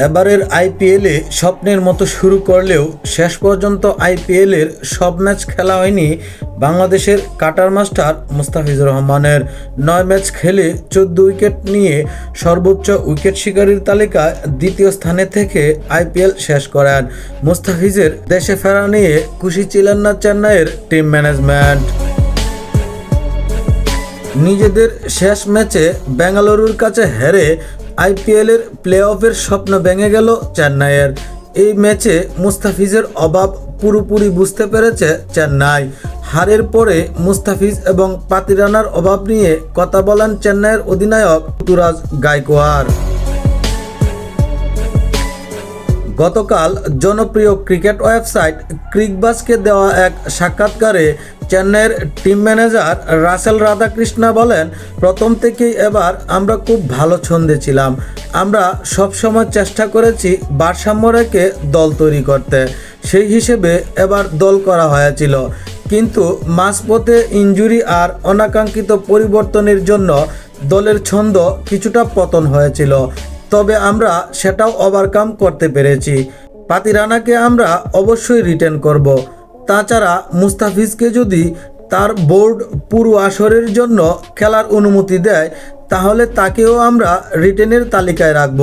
এবারের আইপিএলে স্বপ্নের মতো শুরু করলেও শেষ পর্যন্ত আইপিএলের সব ম্যাচ খেলা হয়নি বাংলাদেশের কাটার মাস্টার মুস্তাফিজুর রহমানের। 9 ম্যাচ খেলে 14 উইকেট নিয়ে সর্বোচ্চ উইকেট শিকারীর তালিকায় দ্বিতীয় স্থানে থেকে আইপিএল শেষ করেন। মুস্তাফিজের দেশে ফেরা নিয়ে খুশি ছিলেন না চেন্নাইয়ের টিম ম্যানেজমেন্ট। নিজেদের শেষ ম্যাচে বেঙ্গালুরুর কাছে হেরে আইপিএলের প্লে অফের স্বপ্ন ভেঙে গেল চেন্নাইয়ের। এই ম্যাচে মুস্তাফিজের অভাব পুরোপুরি বুঝতে পেরেছে চেন্নাই। হারের পরে মুস্তাফিজ এবং পাতিরানার অভাব নিয়ে কথা বলেন চেন্নাইয়ের অধিনায়ক ঋতুরাজ গায়কোয়াড়। গতকাল জনপ্রিয় ক্রিকেট ওয়েবসাইট ক্রিকবাজকে দেওয়া এক সাক্ষাৎকারে চেন্নাইয়ের টিম ম্যানেজার রাসেল রাধাকৃষ্ণা বলেন, প্রথম থেকেই এবার আমরা খুব ভালো ছন্দে ছিলাম। আমরা সবসময় চেষ্টা করেছি ভারসাম্য রেখে দল তৈরি করতে, সেই হিসেবে এবার দল করা হয়েছিল। কিন্তু মাঝপথে ইনজুরি আর অনাকাঙ্ক্ষিত পরিবর্তনের জন্য দলের ছন্দ কিছুটা পতন হয়েছিল, তবে আমরা সেটাও ওভারকাম করতে পেরেছি। পাতিরানাকে আমরা অবশ্যই রিটেন করব। তাছাড়া মুস্তাফিজকে যদি তার বোর্ড পুরো আসরের জন্য খেলার অনুমতি দেয় তাহলে তাকেও আমরা রিটেনের তালিকায় রাখব।